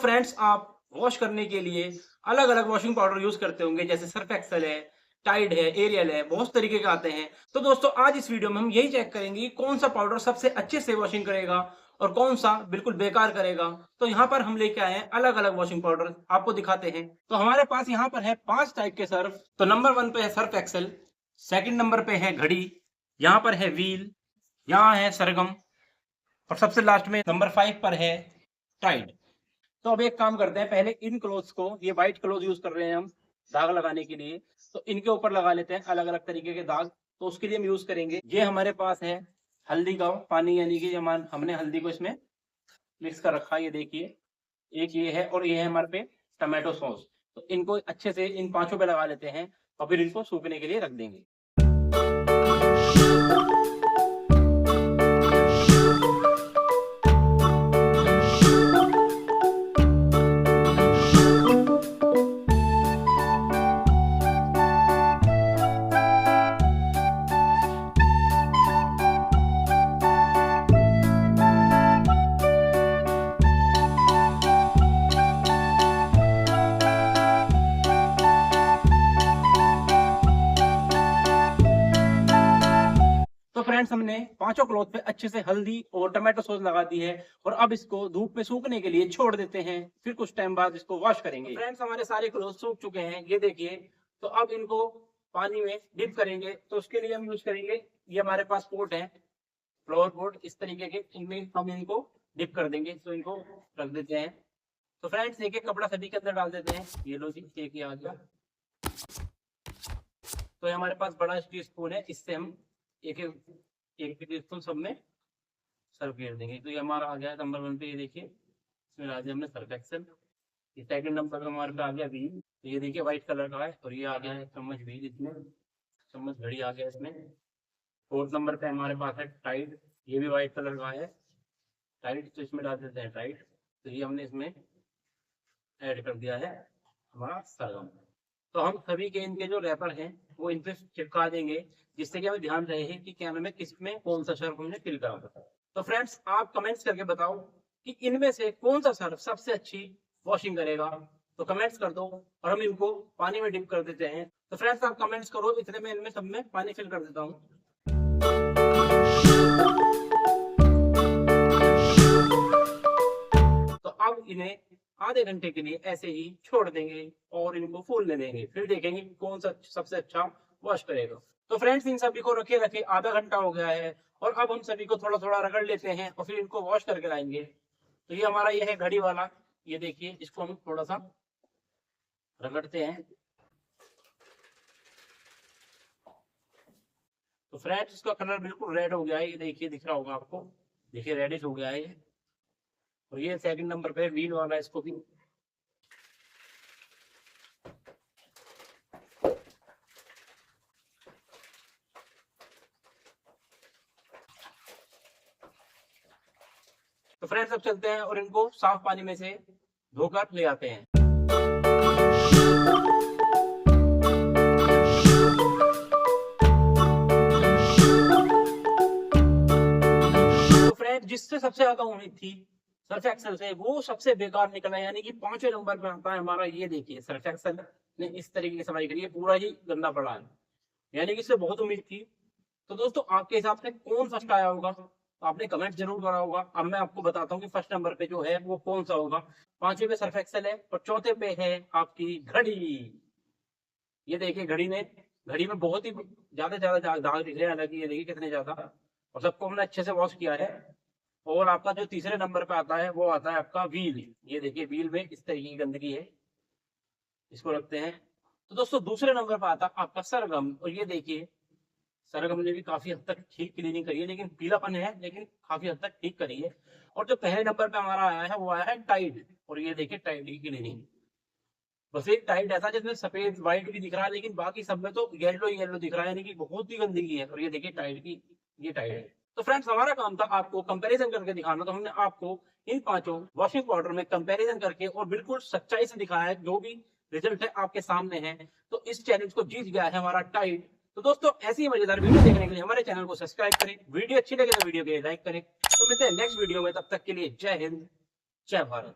Friends, आप wash करने के लिए अलग अलग वॉशिंग पाउडर यूज करते होंगे, जैसे सर्फ एक्सेल है, टाइड है, एरियल है, बहुत तरीके के आते हैं। तो दोस्तों, आज इस वीडियो में हम यही चेक करेंगे कि कौन सा पाउडर सबसे अच्छे से वॉशिंग करेगा और कौन सा बिल्कुल बेकार करेगा। तो यहाँ पर हम लेके आए हैं अलग अलग वॉशिंग पाउडर, आपको दिखाते हैं। तो हमारे पास यहाँ पर है 5 टाइप के सर्फ। तो नंबर 1 पे है सर्फ एक्सेल, सेकंड नंबर पे है घड़ी, यहाँ पर है व्हील, यहाँ है सरगम, और सबसे लास्ट में नंबर 5 पर है टाइड। तो अब एक काम करते हैं, पहले इन क्लोथ्स को, ये व्हाइट क्लोथ यूज कर रहे हैं हम दाग लगाने के लिए, तो इनके ऊपर लगा लेते हैं अलग अलग तरीके के दाग। तो उसके लिए हम यूज करेंगे, ये हमारे पास है हल्दी का पानी, यानी कि हमने हल्दी को इसमें मिक्स कर रखा है, ये देखिए। एक ये है और ये है हमारे पे टमाटो सॉस। तो इनको अच्छे से इन पांचों पे लगा लेते हैं और फिर इनको सूखने के लिए रख देंगे। तो फ्रेंड्स, हमने पांचों क्लॉथ पे अच्छे से हल्दी और टमाटो सॉस लगा दी है और अब इसको धूप में सूखने के लिए छोड़ देते हैं। फिर कुछ टाइम बाद इसको वॉश करेंगे। फ्रेंड्स, हमारे सारे क्लॉथ सूख चुके हैं, ये देखिए। तो अब इनको पानी में डिप करेंगे। तो उसके लिए हम यूज करेंगे, ये हमारे पास पोट है, फ्लोर पोट, इस तरीके के। इनमें हम इनको डिप कर देंगे। तो इनको रख देते हैं। तो फ्रेंड्स, एक एक कपड़ा सभी के अंदर डाल देते हैं। ये लो जी, एक ही आ गया। तो ये हमारे पास बड़ा टी स्पून है, इससे हम एक एक टी स्पून सब में सर्व कर देंगे। तो ये हमारा आ गया नंबर 1 पे, ये देखिए। इसमें डाल दिया हमने सर्फ एक्सेल। ये सेकंड नंबर पे हमारे पे आ गया व्हील, तो ये देखिए व्हाइट कलर का है। और ये आ गया है चम्मच व्हील, इसमें चम्मच घड़ी आ गया इसमें। फोर्थ नंबर पे हमारे पास है टाइड, ये भी व्हाइट कलर का है टाइड। तो इसमें डाल देते हैं टाइड। तो ये हमने इसमें ऐड कर दिया है हमारा सरगम। तो हम सभी के इनके जो रैपर हैं वो इन पे चिपका देंगे, जिससे कि हमें ध्यान रहे कि क्या हमें किसमें कौन सा सर्फ हमने फिल करा था। तो फ्रेंड्स, आप कमेंट्स करके बताओ कि इनमें से कौन सा सर्फ सबसे अच्छी वॉशिंग करेगा। तो कमेंट्स कर दो और हम इनको पानी में डिप कर देते हैं। तो फ्रेंड्स, आप कमेंट्स करो, इतने में इनमें सब में पानी फिल कर देता हूँ। तो अब इन्हें आधे घंटे के लिए ऐसे ही छोड़ देंगे और इनको फूलने देंगे। फिर देखेंगे कौन सा सबसे अच्छा वॉश करेगा। तो फ्रेंड्स, इन सभी को रखे रखे आधा घंटा हो गया है और अब हम सभी को थोड़ा थोड़ा रगड़ लेते हैं और फिर इनको वॉश करके लाएंगे। तो ये हमारा ये है घड़ी वाला, ये देखिए। इसको हम थोड़ा सा रगड़ते हैं। तो फ्रेंड्स, इसका कलर बिल्कुल रेड हो गया है, ये देखिए, दिख रहा होगा आपको। देखिए, रेडिश हो गया है ये। और ये सेकंड नंबर पे व्हील वाला, इसको भी तो फ्रेंड्स, अब चलते हैं और इनको साफ पानी में से धोकर ले आते हैं। तो फ्रेंड्स, जिससे सबसे ज्यादा उम्मीद थी सर्फ एक्सेल से, वो सबसे बेकार निकला, यानी कि 5वें नंबर पे आता है हमारा। ये देखिए, सर्फ एक्सेल ने इस तरीके की सफाई करी है, पूरा ही गंदा पड़ा है, यानी कि इससे बहुत उम्मीद थी। तो दोस्तों, आपके हिसाब से कौन फर्स्ट आया होगा? तो आपने कमेंट जरूर करा होगा। अब मैं आपको बताता हूँ कि फर्स्ट नंबर पे जो है वो कौन सा होगा। 5वें पे सर्फ एक्सेल है और चौथे पे है आपकी घड़ी। ये देखिए, घड़ी में बहुत ही ज्यादा दाग दिख रहे हैं, हालांकि ये देखिए कितने ज्यादा। और सबको हमने अच्छे से वॉश किया है। और आपका जो तीसरे नंबर पे आता है वो आता है आपका व्हील। ये देखिए, व्हील में इस तरीके की गंदगी है, इसको रखते हैं। तो दोस्तों, दूसरे नंबर पर आता है आपका सरगम। और ये देखिए, सरगम ने भी काफी हद तक ठीक क्लीनिंग करी है, लेकिन पीलापन है, लेकिन काफी हद तक ठीक करी है। और जो पहले नंबर पे हमारा आया है वो आया है टाइड। और ये देखिए, टाइड की क्लीनिंग, बस एक टाइड ऐसा जिसमें सफेद व्हाइट भी दिख रहा है, लेकिन बाकी सब में तो येलो येलो दिख रहा है, यानी कि बहुत ही गंदगी है। और ये देखिए टाइड की, ये टाइड है। तो फ्रेंड्स, हमारा काम था आपको कंपैरिजन करके दिखाना। तो हमने आपको इन पांचों वॉशिंग पाउडर में कंपैरिजन करके और बिल्कुल सच्चाई से दिखाया है। जो भी रिजल्ट है आपके सामने है। तो इस चैलेंज को जीत गया है हमारा टाइड। तो दोस्तों, ऐसी ही मजेदार वीडियो देखने के लिए हमारे चैनल को सब्सक्राइब करें। वीडियो अच्छी लगे तो वीडियो को लाइक करें। तो मिलते हैं नेक्स्ट वीडियो में, तब तक के लिए जय हिंद, जय भारत।